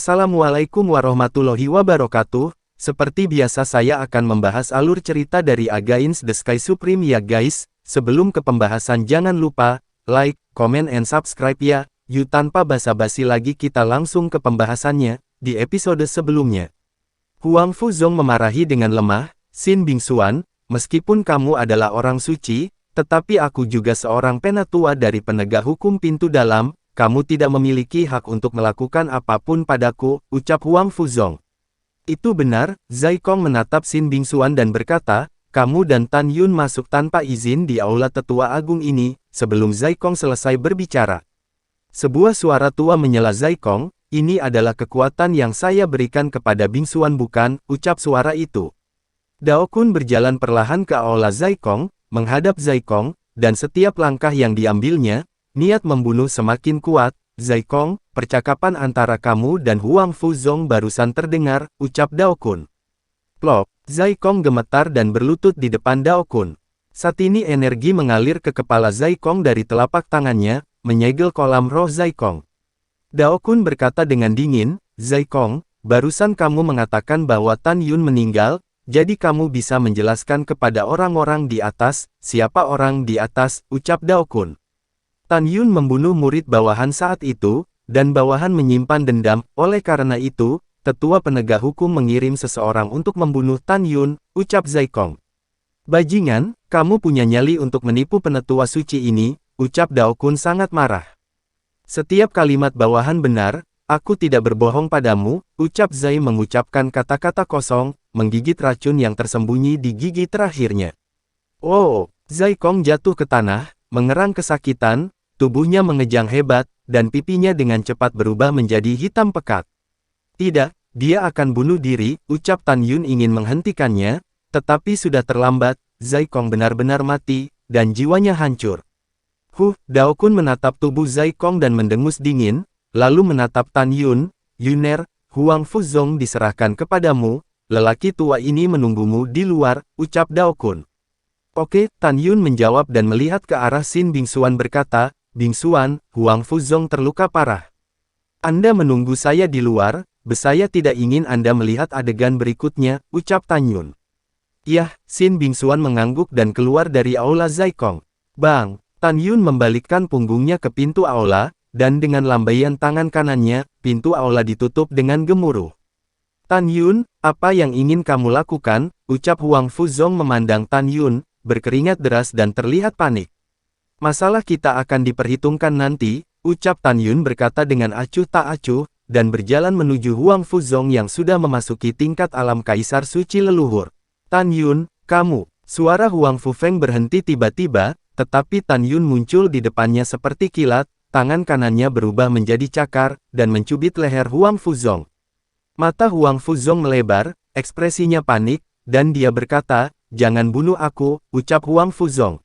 Assalamualaikum warahmatullahi wabarakatuh. Seperti biasa saya akan membahas alur cerita dari Against the Sky Supreme ya guys. Sebelum ke pembahasan jangan lupa, like, comment and subscribe ya. Yuk tanpa basa-basi lagi kita langsung ke pembahasannya, di episode sebelumnya. Huang Fuzong memarahi dengan lemah, Xin Bingxuan, meskipun kamu adalah orang suci, tetapi aku juga seorang penatua dari penegak hukum pintu dalam. Kamu tidak memiliki hak untuk melakukan apapun padaku, ucap Huang Fuzong. Itu benar, Zai Kong menatap Xin Bingxuan dan berkata, kamu dan Tan Yun masuk tanpa izin di aula tetua agung ini, sebelum Zai Kong selesai berbicara. Sebuah suara tua menyela Zai Kong, ini adalah kekuatan yang saya berikan kepada Bingxuan bukan, ucap suara itu. Dao Kun berjalan perlahan ke aula Zai Kong, menghadap Zai Kong, dan setiap langkah yang diambilnya, niat membunuh semakin kuat. Zai Kong, percakapan antara kamu dan Huang Fuzong barusan terdengar, ucap Dao Kun. Plop, Zai Kong gemetar dan berlutut di depan Dao Kun. Saat ini energi mengalir ke kepala Zai Kong dari telapak tangannya, menyegel kolam roh Zai Kong. Dao Kun berkata dengan dingin, Zai Kong, barusan kamu mengatakan bahwa Tan Yun meninggal, jadi kamu bisa menjelaskan kepada orang-orang di atas, siapa orang di atas, ucap Dao Kun. Tan Yun membunuh murid bawahan saat itu, dan bawahan menyimpan dendam. Oleh karena itu, tetua penegak hukum mengirim seseorang untuk membunuh Tan Yun, ucap Zai Kong. Bajingan, kamu punya nyali untuk menipu penetua suci ini, ucap Dao Kun sangat marah. Setiap kalimat bawahan benar, aku tidak berbohong padamu, ucap Zai mengucapkan kata-kata kosong, menggigit racun yang tersembunyi di gigi terakhirnya. Oh, Zai Kong jatuh ke tanah, mengerang kesakitan. Tubuhnya mengejang hebat, dan pipinya dengan cepat berubah menjadi hitam pekat. Tidak, dia akan bunuh diri, ucap Tan Yun ingin menghentikannya, tetapi sudah terlambat, Zai Kong benar-benar mati, dan jiwanya hancur. Dao Kun menatap tubuh Zai Kong dan mendengus dingin, lalu menatap Tan Yun, Yuner, Huang Fuzong diserahkan kepadamu, lelaki tua ini menunggumu di luar, ucap Dao Kun. Oke, Tan Yun menjawab dan melihat ke arah Xin Bingxuan berkata, Bingxuan, Huang Fuzong terluka parah. Anda menunggu saya di luar, saya tidak ingin Anda melihat adegan berikutnya, ucap Tan Yun. Yah, Xin Bingxuan mengangguk dan keluar dari aula Zai Kong. Bang, Tan Yun membalikkan punggungnya ke pintu aula, dan dengan lambaian tangan kanannya, pintu aula ditutup dengan gemuruh. Tan Yun, apa yang ingin kamu lakukan, ucap Huang Fuzong memandang Tan Yun, berkeringat deras dan terlihat panik. Masalah kita akan diperhitungkan nanti, ucap Tan Yun berkata dengan acuh tak acuh, dan berjalan menuju Huang Fuzong yang sudah memasuki tingkat alam kaisar suci leluhur. Tan Yun, kamu, suara Huang Fufeng berhenti tiba-tiba, tetapi Tan Yun muncul di depannya seperti kilat, tangan kanannya berubah menjadi cakar, dan mencubit leher Huang Fuzong. Mata Huang Fuzong melebar, ekspresinya panik, dan dia berkata, jangan bunuh aku, ucap Huang Fuzong.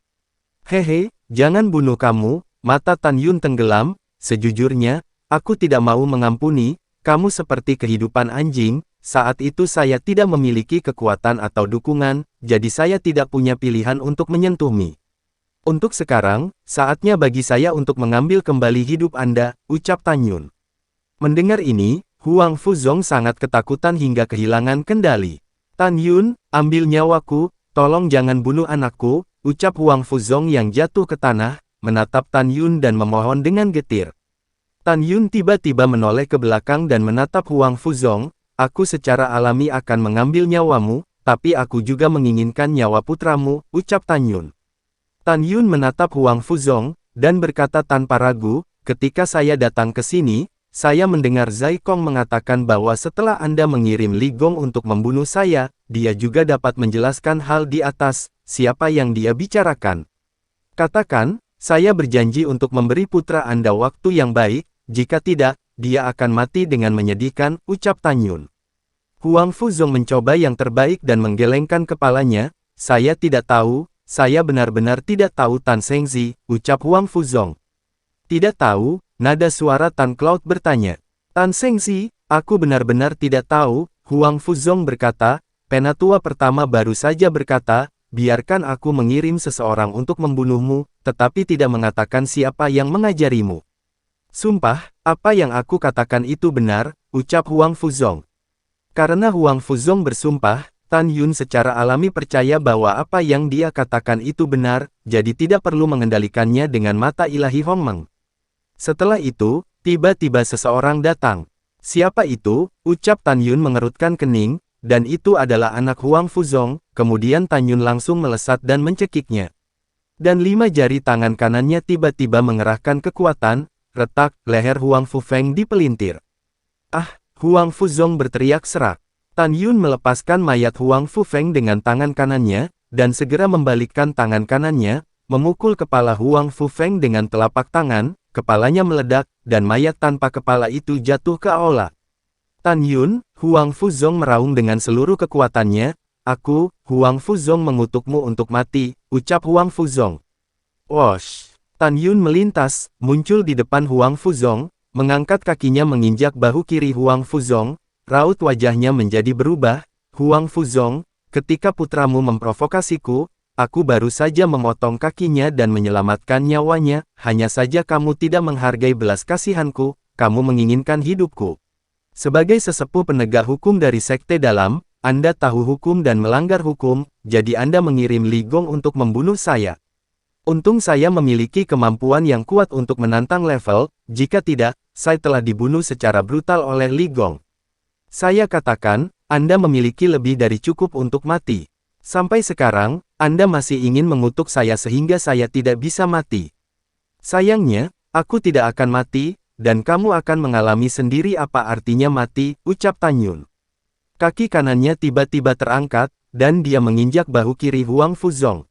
Hehe, jangan bunuh kamu, mata Tan Yun tenggelam, sejujurnya, aku tidak mau mengampuni, kamu seperti kehidupan anjing, saat itu saya tidak memiliki kekuatan atau dukungan, jadi saya tidak punya pilihan untuk menyentuhmu. Untuk sekarang, saatnya bagi saya untuk mengambil kembali hidup Anda, ucap Tan Yun. Mendengar ini, Huang Fuzong sangat ketakutan hingga kehilangan kendali. Tan Yun, ambil nyawaku, tolong jangan bunuh anakku, ucap Huang Fuzong yang jatuh ke tanah, menatap Tan Yun dan memohon dengan getir. Tan Yun tiba-tiba menoleh ke belakang dan menatap Huang Fuzong, aku secara alami akan mengambil nyawamu, tapi aku juga menginginkan nyawa putramu, ucap Tan Yun. Tan Yun menatap Huang Fuzong, dan berkata tanpa ragu, ketika saya datang ke sini, saya mendengar Zai Kong mengatakan bahwa setelah Anda mengirim Li Gong untuk membunuh saya, dia juga dapat menjelaskan hal di atas, siapa yang dia bicarakan. Katakan, saya berjanji untuk memberi putra Anda waktu yang baik, jika tidak, dia akan mati dengan menyedihkan, ucap Tan Yun. Huang Fuzong mencoba yang terbaik dan menggelengkan kepalanya, saya tidak tahu, saya benar-benar tidak tahu Tan Shengzi, ucap Huang Fuzong. Tidak tahu, nada suara Tan Cloud bertanya. Tan Shengzi, aku benar-benar tidak tahu, Huang Fuzong berkata, penatua pertama baru saja berkata, biarkan aku mengirim seseorang untuk membunuhmu, tetapi tidak mengatakan siapa yang mengajarimu. Sumpah, apa yang aku katakan itu benar, ucap Huang Fuzong. Karena Huang Fuzong bersumpah, Tan Yun secara alami percaya bahwa apa yang dia katakan itu benar, jadi tidak perlu mengendalikannya dengan mata ilahi Hongmeng. Setelah itu, tiba-tiba seseorang datang. Siapa itu? Ucap Tan Yun mengerutkan kening, dan itu adalah anak Huang Fuzong. Kemudian Tan Yun langsung melesat dan mencekiknya. Dan 5 jari tangan kanannya tiba-tiba mengerahkan kekuatan, retak, leher Huang Fufeng dipelintir. Ah, Huang Fuzong berteriak serak. Tan Yun melepaskan mayat Huang Fufeng dengan tangan kanannya, dan segera membalikkan tangan kanannya, memukul kepala Huang Fufeng dengan telapak tangan, kepalanya meledak, dan mayat tanpa kepala itu jatuh ke aula. Tan Yun, Huang Fuzong meraung dengan seluruh kekuatannya, aku, Huang Fuzong mengutukmu untuk mati, ucap Huang Fuzong. Wosh! Tan Yun melintas, muncul di depan Huang Fuzong, mengangkat kakinya menginjak bahu kiri Huang Fuzong, raut wajahnya menjadi berubah. Huang Fuzong, ketika putramu memprovokasiku, aku baru saja memotong kakinya dan menyelamatkan nyawanya, hanya saja kamu tidak menghargai belas kasihanku, kamu menginginkan hidupku. Sebagai sesepuh penegak hukum dari Sekte Dalam, Anda tahu hukum dan melanggar hukum, jadi Anda mengirim Li Gong untuk membunuh saya. Untung saya memiliki kemampuan yang kuat untuk menantang level, jika tidak, saya telah dibunuh secara brutal oleh Li Gong. Saya katakan, Anda memiliki lebih dari cukup untuk mati. Sampai sekarang, Anda masih ingin mengutuk saya sehingga saya tidak bisa mati. Sayangnya, aku tidak akan mati, dan kamu akan mengalami sendiri apa artinya mati, ucap Tan Yun. Kaki kanannya tiba-tiba terangkat, dan dia menginjak bahu kiri Huang Fuzong.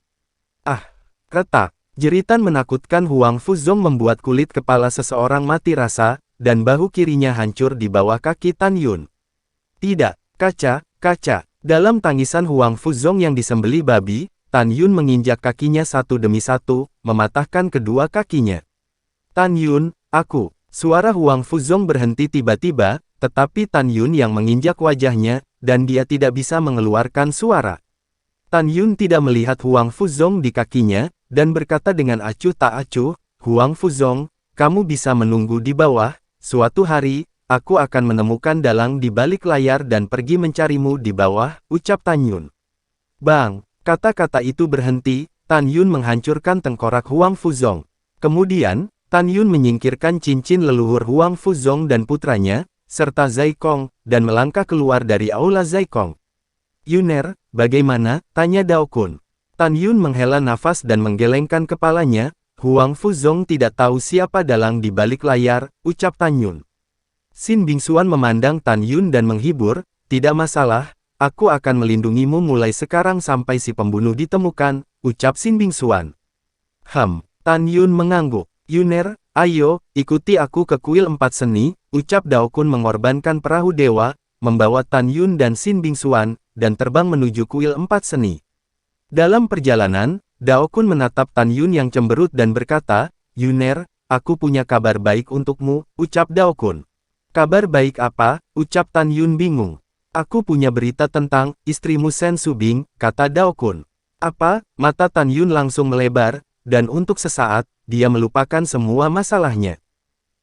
Ah! Retak! Jeritan menakutkan Huang Fuzong membuat kulit kepala seseorang mati rasa, dan bahu kirinya hancur di bawah kaki Tan Yun. Tidak! Kaca! Kaca! Dalam tangisan Huang Fuzong yang disembelih babi, Tan Yun menginjak kakinya satu demi satu, mematahkan kedua kakinya. Tan Yun, aku! Suara Huang Fuzong berhenti tiba-tiba, tetapi Tan Yun yang menginjak wajahnya, dan dia tidak bisa mengeluarkan suara. Tan Yun tidak melihat Huang Fuzong di kakinya, dan berkata dengan acuh tak acuh, Huang Fuzong, kamu bisa menunggu di bawah, suatu hari, aku akan menemukan dalang di balik layar dan pergi mencarimu di bawah, ucap Tan Yun. Bang! Kata-kata itu berhenti, Tan Yun menghancurkan tengkorak Huang Fuzong. Kemudian, Tan Yun menyingkirkan cincin leluhur Huang Fuzong dan putranya, serta Zai Kong, dan melangkah keluar dari aula Zai Kong. Yuner, bagaimana? Tanya Dao Kun. Tan Yun menghela nafas dan menggelengkan kepalanya. Huang Fuzong tidak tahu siapa dalang di balik layar, ucap Tan Yun. Xin Bingxuan memandang Tan Yun dan menghibur, tidak masalah, aku akan melindungimu mulai sekarang sampai si pembunuh ditemukan, ucap Xin Bingxuan. Tan Yun mengangguk. Yuner, ayo, ikuti aku ke kuil 4 seni, ucap Dao Kun mengorbankan perahu dewa, membawa Tan Yun dan Xin Bingxuan, dan terbang menuju kuil 4 seni. Dalam perjalanan, Dao Kun menatap Tan Yun yang cemberut dan berkata, Yuner, aku punya kabar baik untukmu, ucap Dao Kun. Kabar baik apa? Ucap Tan Yun bingung. Aku punya berita tentang istrimu Sen Subing, kata Dao Kun. Apa? Mata Tan Yun langsung melebar, dan untuk sesaat, dia melupakan semua masalahnya.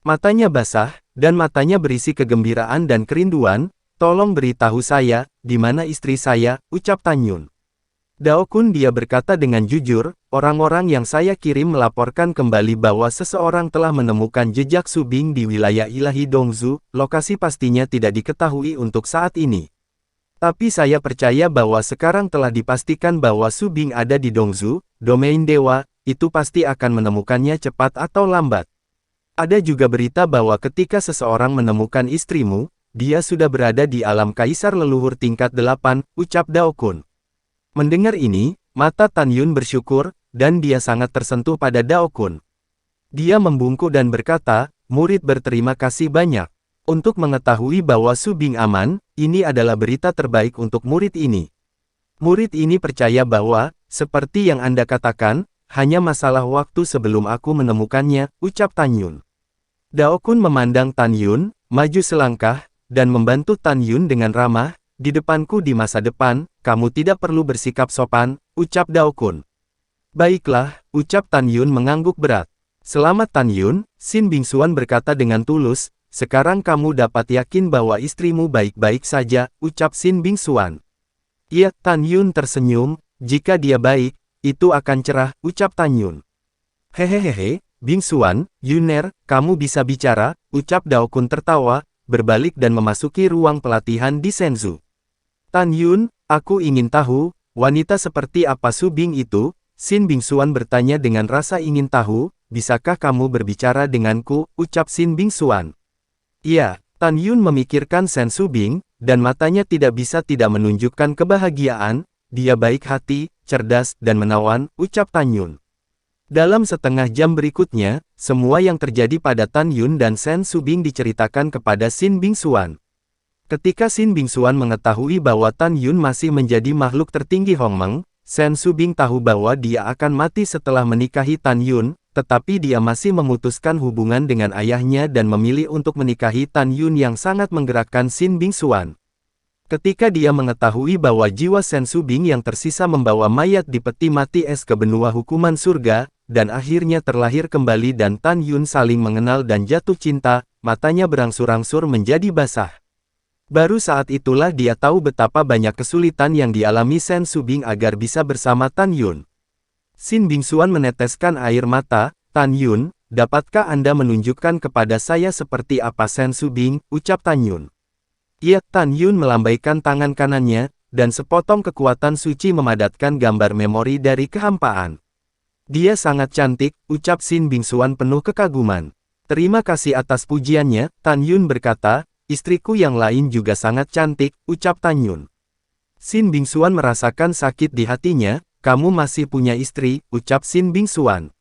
Matanya basah, dan matanya berisi kegembiraan dan kerinduan. Tolong beritahu saya, di mana istri saya, ucap Tan Yun. Dao Kun dia berkata dengan jujur, orang-orang yang saya kirim melaporkan kembali bahwa seseorang telah menemukan jejak Subing di wilayah ilahi Dongzu, lokasi pastinya tidak diketahui untuk saat ini. Tapi saya percaya bahwa sekarang telah dipastikan bahwa Subing ada di Dongzu, domain dewa, itu pasti akan menemukannya cepat atau lambat. Ada juga berita bahwa ketika seseorang menemukan istrimu, dia sudah berada di alam kaisar leluhur tingkat 8, ucap Dao Kun. Mendengar ini, mata Tan Yun bersyukur, dan dia sangat tersentuh pada Dao Kun. Dia membungkuk dan berkata, murid berterima kasih banyak. Untuk mengetahui bahwa Subing aman, ini adalah berita terbaik untuk murid ini. Murid ini percaya bahwa, seperti yang Anda katakan, hanya masalah waktu sebelum aku menemukannya, ucap Tan Yun. Dao Kun memandang Tan Yun, maju selangkah, dan membantu Tan Yun dengan ramah, di depanku di masa depan, kamu tidak perlu bersikap sopan, ucap Dao Kun. Baiklah, ucap Tan Yun mengangguk berat. Selamat Tan Yun, Sin Bingsuan berkata dengan tulus, sekarang kamu dapat yakin bahwa istrimu baik-baik saja, ucap Sin Bingsuan. Iya, Tan Yun tersenyum, jika dia baik, itu akan cerah, ucap Tan Yun. Hehehehe, Bingsuan, Yuner, kamu bisa bicara, ucap Daokun tertawa, berbalik dan memasuki ruang pelatihan di Senzu. Tan Yun, aku ingin tahu, wanita seperti apa Su Bing itu? Sin Bingsuan bertanya dengan rasa ingin tahu, bisakah kamu berbicara denganku, ucap Sin Bingsuan. Iya, Tan Yun memikirkan Sen Su Bing, dan matanya tidak bisa tidak menunjukkan kebahagiaan, dia baik hati, cerdas, dan menawan, ucap Tan Yun. Dalam setengah jam berikutnya, semua yang terjadi pada Tan Yun dan Sen Su Bing diceritakan kepada Sin Bingsuan. Ketika Sin Bingsuan mengetahui bahwa Tan Yun masih menjadi makhluk tertinggi Hongmeng, Sen Su Bing tahu bahwa dia akan mati setelah menikahi Tan Yun, tetapi dia masih memutuskan hubungan dengan ayahnya dan memilih untuk menikahi Tan Yun yang sangat menggerakkan Sin Bingsuan. Ketika dia mengetahui bahwa jiwa Sen Su Bing yang tersisa membawa mayat di peti mati es ke benua hukuman surga, dan akhirnya terlahir kembali dan Tan Yun saling mengenal dan jatuh cinta, matanya berangsur-angsur menjadi basah. Baru saat itulah dia tahu betapa banyak kesulitan yang dialami Sen Su Bing agar bisa bersama Tan Yun. Sin Bingsuan meneteskan air mata, Tan Yun, dapatkah Anda menunjukkan kepada saya seperti apa Sen Su Bing, ucap Tan Yun. Iya, Tan Yun melambaikan tangan kanannya, dan sepotong kekuatan suci memadatkan gambar memori dari kehampaan. Dia sangat cantik, ucap Sin Bingsuan penuh kekaguman. Terima kasih atas pujiannya, Tan Yun berkata, istriku yang lain juga sangat cantik, ucap Tan Yun. Sin Bingsuan merasakan sakit di hatinya, kamu masih punya istri, ucap Sin Bingsuan.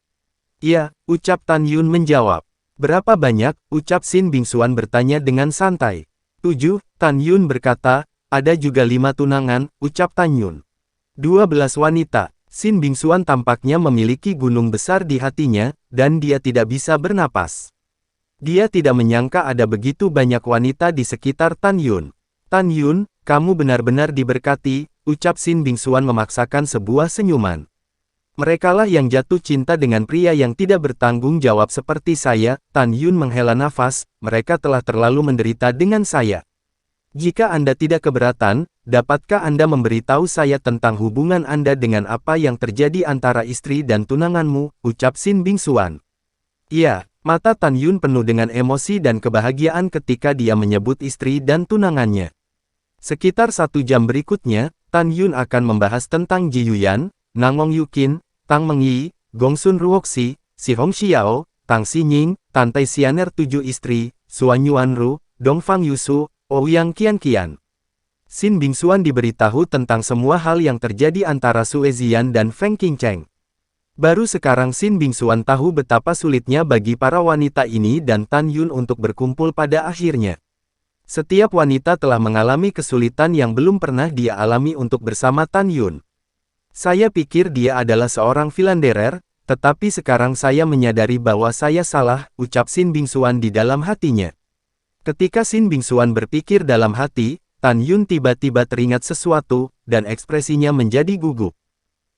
Iya, ucap Tan Yun menjawab. Berapa banyak, ucap Sin Bingsuan bertanya dengan santai. 7, Tan Yun berkata, ada juga 5 tunangan, ucap Tan Yun. 12 wanita, Sin Bingsuan tampaknya memiliki gunung besar di hatinya, dan dia tidak bisa bernapas. Dia tidak menyangka ada begitu banyak wanita di sekitar Tan Yun. Tan Yun, kamu benar-benar diberkati, ucap Sin Bingsuan memaksakan sebuah senyuman. Merekalah yang jatuh cinta dengan pria yang tidak bertanggung jawab seperti saya, Tan Yun menghela nafas, mereka telah terlalu menderita dengan saya. Jika Anda tidak keberatan, dapatkah Anda memberitahu saya tentang hubungan Anda dengan apa yang terjadi antara istri dan tunanganmu, ucap Sin Bingsuan. Iya. Mata Tan Yun penuh dengan emosi dan kebahagiaan ketika dia menyebut istri dan tunangannya. Sekitar 1 jam berikutnya, Tan Yun akan membahas tentang Ji Yuyan, Nangong Yukin, Tang Mengyi, Gongsun Ruoxi, Si Hong Xiao, Tang Xinying, Tan Tai Xianer 7 istri, Suan Yuanru, Dongfang Yusu, Ouyang Qianqian. Sin Bingsuan diberitahu tentang semua hal yang terjadi antara Sue Ziyan dan Feng Qingcheng. Baru sekarang Sin Bingsuan tahu betapa sulitnya bagi para wanita ini dan Tan Yun untuk berkumpul pada akhirnya. Setiap wanita telah mengalami kesulitan yang belum pernah dia alami untuk bersama Tan Yun. Saya pikir dia adalah seorang Philanderer, tetapi sekarang saya menyadari bahwa saya salah, ucap Sin Bingsuan di dalam hatinya. Ketika Sin Bingsuan berpikir dalam hati, Tan Yun tiba-tiba teringat sesuatu, dan ekspresinya menjadi gugup.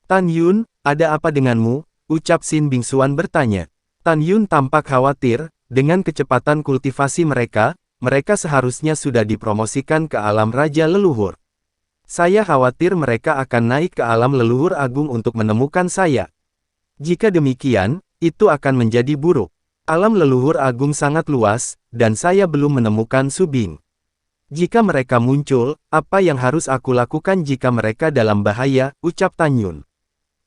Tan Yun, ada apa denganmu? Ucap Sin Bingsuan bertanya. Tan Yun tampak khawatir, dengan kecepatan kultivasi mereka seharusnya sudah dipromosikan ke alam Raja Leluhur. Saya khawatir mereka akan naik ke alam Leluhur Agung untuk menemukan saya. Jika demikian, itu akan menjadi buruk. Alam Leluhur Agung sangat luas, dan saya belum menemukan Su Bing. Jika mereka muncul, apa yang harus aku lakukan jika mereka dalam bahaya, ucap Tan Yun.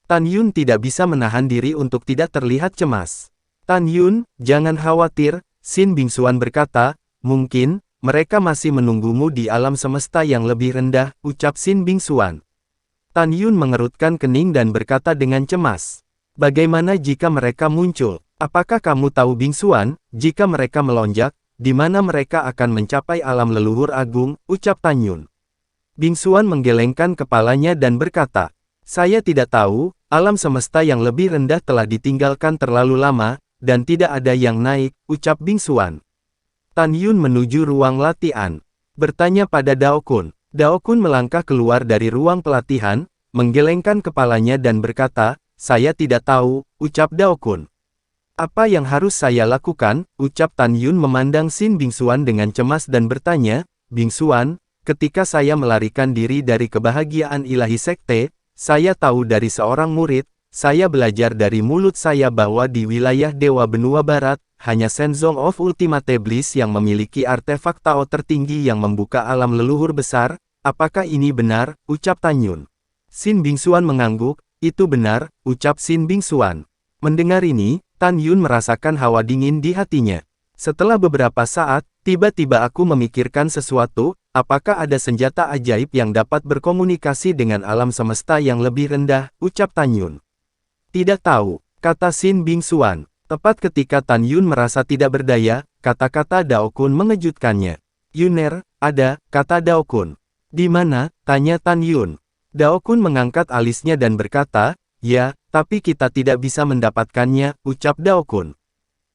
Tan Yun tidak bisa menahan diri untuk tidak terlihat cemas. Tan Yun, jangan khawatir, Sin Bingsuan berkata, mungkin, mereka masih menunggumu di alam semesta yang lebih rendah, ucap Sin Bingsuan. Tan Yun mengerutkan kening dan berkata dengan cemas. Bagaimana jika mereka muncul? Apakah kamu tahu Bingsuan, jika mereka melonjak, di mana mereka akan mencapai alam leluhur agung, ucap Tan Yun. Bingsuan menggelengkan kepalanya dan berkata, saya tidak tahu, alam semesta yang lebih rendah telah ditinggalkan terlalu lama, dan tidak ada yang naik, ucap Bingsuan. Tan Yun menuju ruang latihan. Bertanya pada Daokun. Daokun melangkah keluar dari ruang pelatihan, menggelengkan kepalanya dan berkata, saya tidak tahu, ucap Daokun. Apa yang harus saya lakukan? Ucap Tan Yun memandang Xin Bingxuan dengan cemas dan bertanya, Bingxuan, ketika saya melarikan diri dari kebahagiaan ilahi sekte, saya tahu dari seorang murid, saya belajar dari mulut saya bahwa di wilayah Dewa Benua Barat, hanya Shenzong of Ultimate Bliss yang memiliki artefak Tao tertinggi yang membuka alam leluhur besar. Apakah ini benar? Ucap Tan Yun. Xin Bingxuan mengangguk, itu benar, ucap Xin Bingxuan. Mendengar ini, Tan Yun merasakan hawa dingin di hatinya. Setelah beberapa saat, tiba-tiba aku memikirkan sesuatu, apakah ada senjata ajaib yang dapat berkomunikasi dengan alam semesta yang lebih rendah, ucap Tan Yun. Tidak tahu, kata Xin Bingxuan. Tepat ketika Tan Yun merasa tidak berdaya, kata-kata Dao Kun mengejutkannya. Yuner, ada, kata Dao Kun. Di mana? Tanya Tan Yun. Dao Kun mengangkat alisnya dan berkata, ya, tapi kita tidak bisa mendapatkannya, ucap Dao Kun.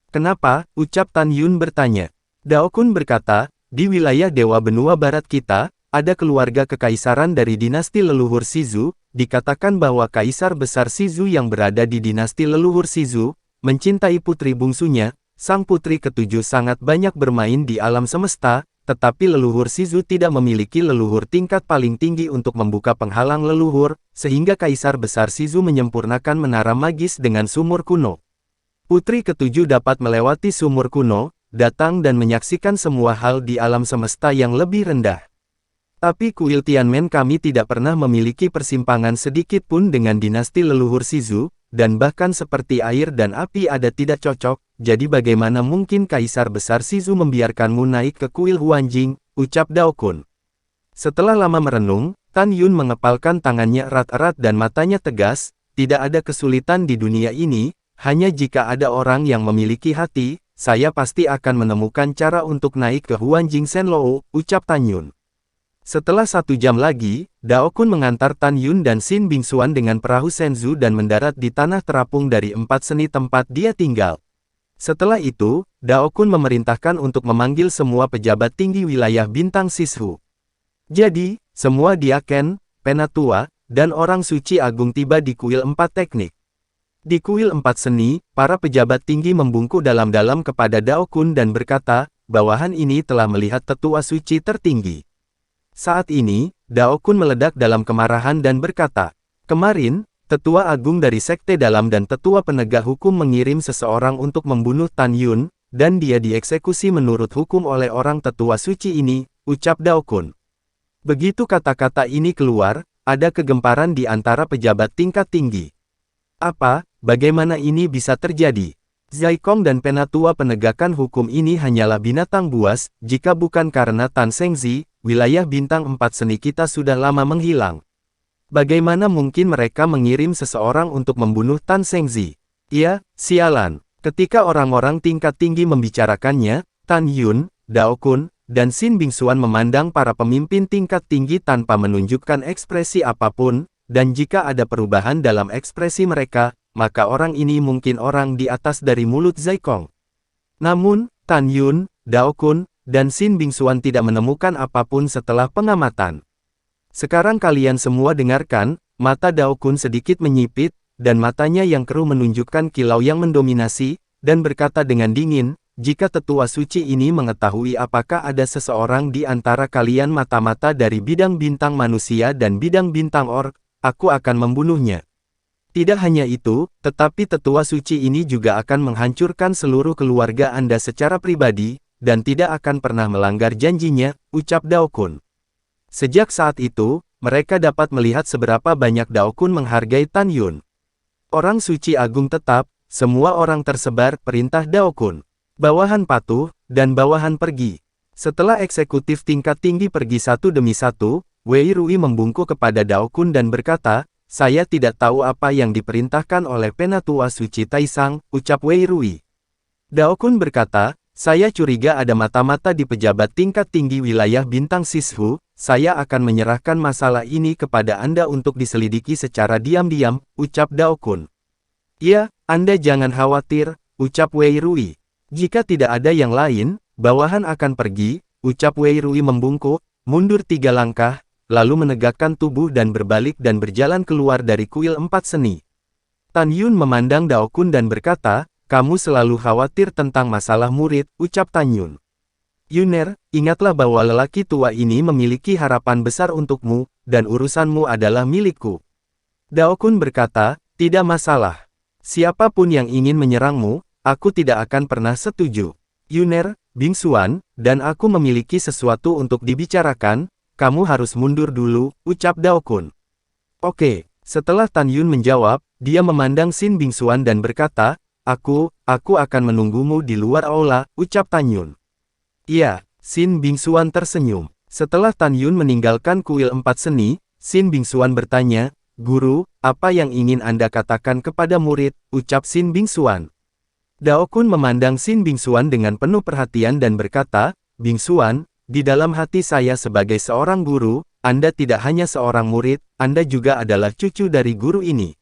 Kenapa? Ucap Tan Yun bertanya. Dao Kun berkata, di wilayah Dewa Benua Barat kita, ada keluarga kekaisaran dari dinasti leluhur Shizu, dikatakan bahwa kaisar besar Shizu yang berada di dinasti leluhur Shizu, mencintai putri bungsunya, sang putri ketujuh sangat banyak bermain di alam semesta, tetapi leluhur Shizu tidak memiliki leluhur tingkat paling tinggi untuk membuka penghalang leluhur, sehingga kaisar besar Shizu menyempurnakan menara magis dengan sumur kuno. Putri ketujuh dapat melewati sumur kuno, datang dan menyaksikan semua hal di alam semesta yang lebih rendah. Tapi kuil Tianmen kami tidak pernah memiliki persimpangan sedikit pun dengan dinasti leluhur Shizu, dan bahkan seperti air dan api ada tidak cocok, jadi bagaimana mungkin kaisar besar Shizu membiarkanmu naik ke kuil Huanjing, ucap Dao Kun. Setelah lama merenung, Tan Yun mengepalkan tangannya erat-erat dan matanya tegas, tidak ada kesulitan di dunia ini, hanya jika ada orang yang memiliki hati, saya pasti akan menemukan cara untuk naik ke Huanjing Shenlou, ucap Tan Yun. Setelah 1 jam lagi, Dao Kun mengantar Tan Yun dan Xin Bingxuan dengan perahu Shenzhou dan mendarat di tanah terapung dari 4 seni tempat dia tinggal. Setelah itu, Dao Kun memerintahkan untuk memanggil semua pejabat tinggi wilayah bintang Sishu. Jadi, semua diaken, penatua, dan orang suci agung tiba di kuil 4 teknik. Di kuil 4 seni, para pejabat tinggi membungkuk dalam-dalam kepada Dao Kun dan berkata, bawahan ini telah melihat tetua suci tertinggi. Saat ini, Dao Kun meledak dalam kemarahan dan berkata, kemarin, tetua agung dari sekte dalam dan tetua penegak hukum mengirim seseorang untuk membunuh Tan Yun, dan dia dieksekusi menurut hukum oleh orang tetua suci ini, ucap Dao Kun. Begitu kata-kata ini keluar, ada kegemparan di antara pejabat tingkat tinggi. Apa, bagaimana ini bisa terjadi? Zaikong dan penatua penegakan hukum ini hanyalah binatang buas, jika bukan karena Tan Shengzi, wilayah bintang 4 seni kita sudah lama menghilang. Bagaimana mungkin mereka mengirim seseorang untuk membunuh Tan Shengzi? Ya, sialan. Ketika orang-orang tingkat tinggi membicarakannya, Tan Yun, Dao Kun, dan Xin Bingxuan memandang para pemimpin tingkat tinggi tanpa menunjukkan ekspresi apapun, dan jika ada perubahan dalam ekspresi mereka, maka orang ini mungkin orang di atas dari mulut Zaikong. Namun, Tan Yun, Dao Kun, dan Xin Bingxuan tidak menemukan apapun setelah pengamatan. Sekarang kalian semua dengarkan, mata Dao Kun sedikit menyipit, dan matanya yang keruh menunjukkan kilau yang mendominasi, dan berkata dengan dingin, jika tetua suci ini mengetahui apakah ada seseorang di antara kalian mata-mata dari bidang bintang manusia dan bidang bintang orc, aku akan membunuhnya. Tidak hanya itu, tetapi tetua suci ini juga akan menghancurkan seluruh keluarga Anda secara pribadi, dan tidak akan pernah melanggar janjinya, ucap Dao Kun. Sejak saat itu, mereka dapat melihat seberapa banyak Dao Kun menghargai Tan Yun. Orang suci agung tetap, semua orang tersebar, perintah Dao Kun. Bawahan patuh, dan bawahan pergi. Setelah eksekutif tingkat tinggi pergi satu demi satu, Wei Rui membungkuk kepada Dao Kun dan berkata, saya tidak tahu apa yang diperintahkan oleh penatua suci Taisang, ucap Wei Rui. Dao Kun berkata, saya curiga ada mata-mata di pejabat tingkat tinggi wilayah bintang Sishu, saya akan menyerahkan masalah ini kepada Anda untuk diselidiki secara diam-diam, ucap Dao Kun. Ya, Anda jangan khawatir, ucap Wei Rui. Jika tidak ada yang lain, bawahan akan pergi, ucap Wei Rui membungkuk, mundur 3 langkah, lalu menegakkan tubuh dan berbalik dan berjalan keluar dari kuil 4 seni. Tan Yun memandang Dao Kun dan berkata, kamu selalu khawatir tentang masalah murid, ucap Tan Yun. Yuner, ingatlah bahwa lelaki tua ini memiliki harapan besar untukmu, dan urusanmu adalah milikku. Dao Kun berkata, tidak masalah. Siapapun yang ingin menyerangmu, aku tidak akan pernah setuju. Yuner, Bingsuan, dan aku memiliki sesuatu untuk dibicarakan, kamu harus mundur dulu, ucap Dao Kun. Oke, setelah Tan Yun menjawab, dia memandang Xin Bingsuan dan berkata, aku akan menunggumu di luar aula, ucap Tan Yun. Iya, Xin Bingsuan tersenyum. Setelah Tan Yun meninggalkan kuil 4 seni, Xin Bingsuan bertanya, Guru, apa yang ingin Anda katakan kepada murid, ucap Xin Bingsuan. Dao Kun memandang Xin Bingsuan dengan penuh perhatian dan berkata, Bingsuan, di dalam hati saya sebagai seorang guru, Anda tidak hanya seorang murid, Anda juga adalah cucu dari guru ini.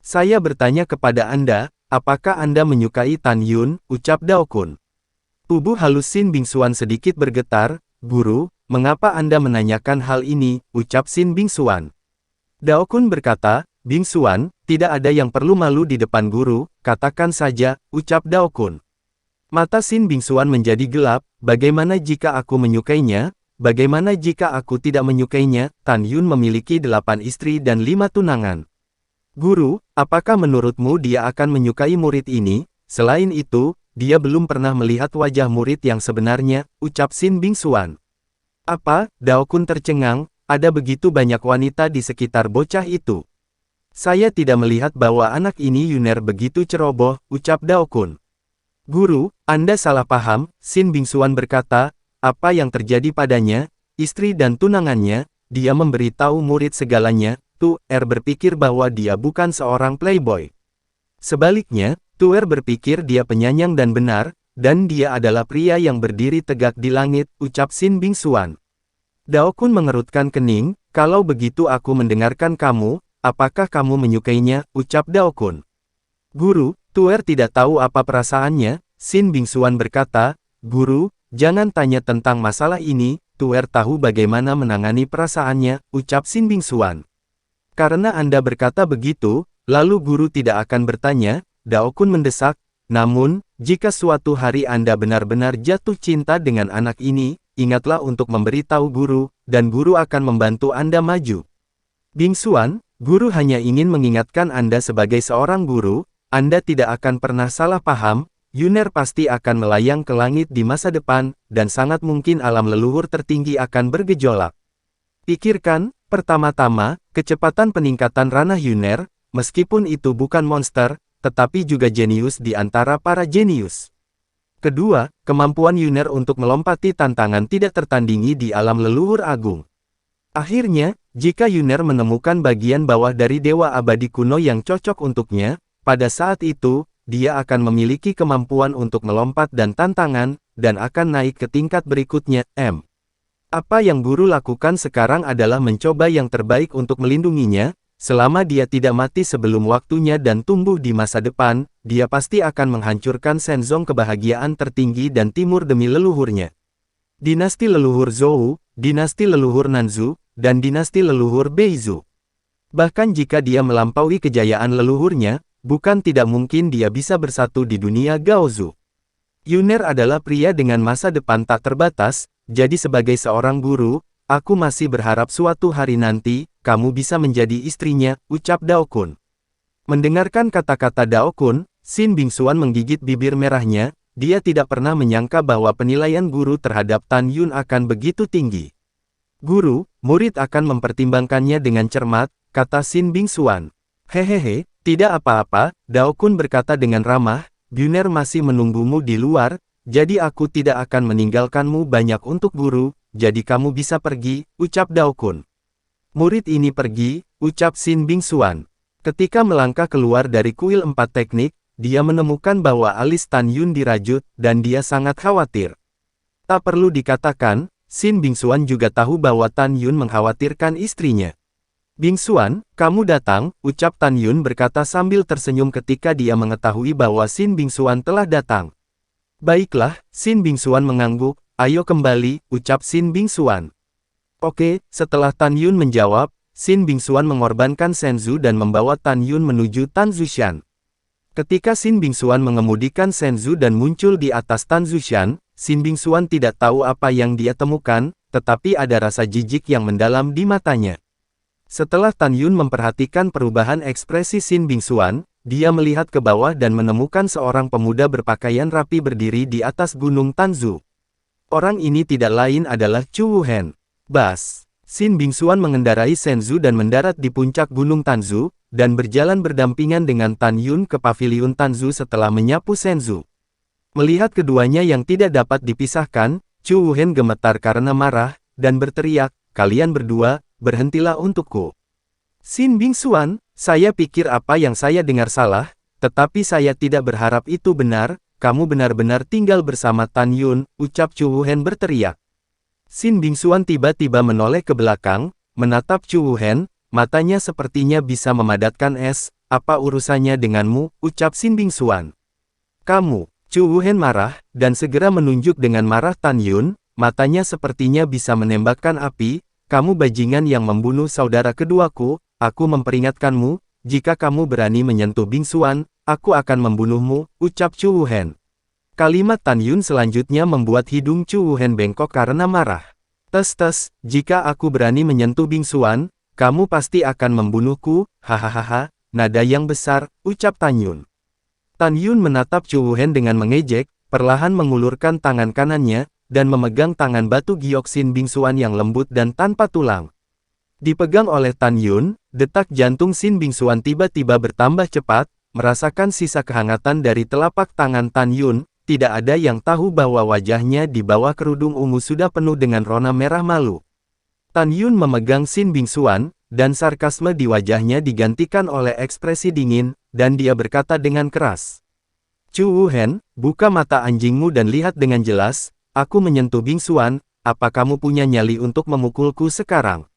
Saya bertanya kepada Anda, apakah Anda menyukai Tan Yun, ucap Dao Kun. Tubuh halus Xin Bingsuan sedikit bergetar, Guru, mengapa Anda menanyakan hal ini, ucap Xin Bingsuan. Dao Kun berkata, Bingsuan, tidak ada yang perlu malu di depan guru, katakan saja, ucap Dao Kun. Mata Xin Bingsuan menjadi gelap, bagaimana jika aku menyukainya, bagaimana jika aku tidak menyukainya, Tan Yun memiliki 8 istri dan 5 tunangan. Guru, apakah menurutmu dia akan menyukai murid ini? Selain itu, dia belum pernah melihat wajah murid yang sebenarnya, ucap Xin Bingsuan. Apa? Dao Kun tercengang, ada begitu banyak wanita di sekitar bocah itu. Saya tidak melihat bahwa anak ini Yuner begitu ceroboh, ucap Dao Kun. Guru, Anda salah paham, Xin Bingsuan berkata, apa yang terjadi padanya, istri dan tunangannya, dia memberitahu murid segalanya, Tuer berpikir bahwa dia bukan seorang playboy. Sebaliknya, Tuer berpikir dia penyayang dan benar, dan dia adalah pria yang berdiri tegak di langit, ucap Xin Bingsuan. Dao Kun mengerutkan kening, kalau begitu aku mendengarkan kamu, apakah kamu menyukainya, ucap Dao Kun. Guru, Tuer tidak tahu apa perasaannya, Xin Bingsuan berkata, Guru, jangan tanya tentang masalah ini, Tuer tahu bagaimana menangani perasaannya, ucap Xin Bingsuan. Karena Anda berkata begitu, lalu guru tidak akan bertanya, Dao Kun mendesak, namun, jika suatu hari Anda benar-benar jatuh cinta dengan anak ini, ingatlah untuk memberitahu guru, dan guru akan membantu Anda maju. Bingsuan, guru hanya ingin mengingatkan Anda sebagai seorang guru, Anda tidak akan pernah salah paham, Yuner pasti akan melayang ke langit di masa depan, dan sangat mungkin alam leluhur tertinggi akan bergejolak. Pikirkan, pertama-tama, kecepatan peningkatan ranah Yuner, meskipun itu bukan monster, tetapi juga jenius di antara para jenius. Kedua, kemampuan Yuner untuk melompati tantangan tidak tertandingi di alam leluhur agung. Akhirnya, jika Yuner menemukan bagian bawah dari Dewa Abadi kuno yang cocok untuknya, pada saat itu, dia akan memiliki kemampuan untuk melompat dan tantangan, dan akan naik ke tingkat berikutnya, Apa yang guru lakukan sekarang adalah mencoba yang terbaik untuk melindunginya, selama dia tidak mati sebelum waktunya dan tumbuh di masa depan, dia pasti akan menghancurkan Shenzong kebahagiaan tertinggi dan timur demi leluhurnya. Dinasti leluhur Zhou, dinasti leluhur Nanzu, dan dinasti leluhur Beizu. Bahkan jika dia melampaui kejayaan leluhurnya, bukan tidak mungkin dia bisa bersatu di dunia Gaozu. Yuner adalah pria dengan masa depan tak terbatas, jadi sebagai seorang guru, aku masih berharap suatu hari nanti, kamu bisa menjadi istrinya, ucap Dao Kun. Mendengarkan kata-kata Dao Kun, Xin Bingsuan menggigit bibir merahnya, dia tidak pernah menyangka bahwa penilaian guru terhadap Tan Yun akan begitu tinggi. Guru, murid akan mempertimbangkannya dengan cermat, kata Xin Bingsuan. Hehehe, tidak apa-apa, Dao Kun berkata dengan ramah, Yuner masih menunggumu di luar, jadi aku tidak akan meninggalkanmu banyak untuk guru, jadi kamu bisa pergi, ucap Dao Kun. Murid ini pergi, ucap Xin Bingsuan. Ketika melangkah keluar dari kuil 4 teknik, dia menemukan bahwa alis Tan Yun dirajut, dan dia sangat khawatir. Tak perlu dikatakan, Xin Bingsuan juga tahu bahwa Tan Yun mengkhawatirkan istrinya. Bingsuan, kamu datang, ucap Tan Yun berkata sambil tersenyum ketika dia mengetahui bahwa Xin Bingsuan telah datang. Baiklah, Xin Bingsuan mengangguk, ayo kembali, ucap Xin Bingsuan. Oke, setelah Tan Yun menjawab, Xin Bingsuan mengorbankan Shenzhou dan membawa Tan Yun menuju Tan Zhushan. Ketika Xin Bingxuan mengemudikan Shenzhou dan muncul di atas Tan Zhuxian, Xin Bingxuan tidak tahu apa yang dia temukan, tetapi ada rasa jijik yang mendalam di matanya. Setelah Tan Yun memperhatikan perubahan ekspresi Xin Bingxuan, dia melihat ke bawah dan menemukan seorang pemuda berpakaian rapi berdiri di atas gunung Tanzhu. Orang ini tidak lain adalah Chu Wuhen. Bas. Xin Bingxuan mengendarai Shenzhou dan mendarat di puncak gunung Tanzhu, dan berjalan berdampingan dengan Tan Yun ke paviliun Tanzhu setelah menyapu Shenzhou. Melihat keduanya yang tidak dapat dipisahkan, Chu Wuhen gemetar karena marah, dan berteriak, "Kalian berdua, berhentilah untukku." Xin Bingxuan, saya pikir apa yang saya dengar salah, tetapi saya tidak berharap itu benar, kamu benar-benar tinggal bersama Tan Yun, ucap Chu Wuhen berteriak. Xin Bingxuan tiba-tiba menoleh ke belakang, menatap Chu Wuhen, matanya sepertinya bisa memadatkan es, apa urusannya denganmu, ucap Xin Bingxuan. Kamu, Chu Wuhen marah, dan segera menunjuk dengan marah Tan Yun, matanya sepertinya bisa menembakkan api, kamu bajingan yang membunuh saudara keduaku, aku memperingatkanmu, jika kamu berani menyentuh Bingxuan, aku akan membunuhmu, ucap Chu Wuhen. Kalimat Tan Yun selanjutnya membuat hidung Chu Wuhen bengkok karena marah. Tes, jika aku berani menyentuh Bingxuan, kamu pasti akan membunuhku, hahaha, nada yang besar, ucap Tan Yun. Tan Yun menatap Chu Wuhen dengan mengejek, perlahan mengulurkan tangan kanannya, dan memegang tangan batu giok Xin Bingxuan yang lembut dan tanpa tulang. Dipegang oleh Tan Yun, detak jantung Xin Bingxuan tiba-tiba bertambah cepat, merasakan sisa kehangatan dari telapak tangan Tan Yun. Tidak ada yang tahu bahwa wajahnya di bawah kerudung ungu sudah penuh dengan rona merah malu. Tan Yun memegang Xin Bingxuan, dan sarkasme di wajahnya digantikan oleh ekspresi dingin, dan dia berkata dengan keras. Chu Wuhen, buka mata anjingmu dan lihat dengan jelas, aku menyentuh Bingxuan, apa kamu punya nyali untuk memukulku sekarang?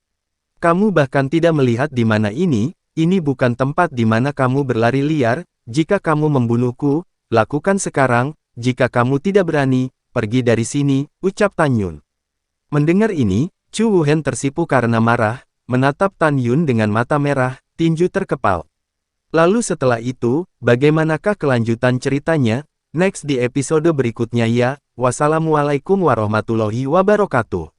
Kamu bahkan tidak melihat di mana ini bukan tempat di mana kamu berlari liar, jika kamu membunuhku, lakukan sekarang. Jika kamu tidak berani, pergi dari sini, ucap Tan Yun. Mendengar ini, Chu Wuhen tersipu karena marah, menatap Tan Yun dengan mata merah, tinju terkepal. Lalu setelah itu, bagaimanakah kelanjutan ceritanya? Next di episode berikutnya ya. Wassalamualaikum warahmatullahi wabarakatuh.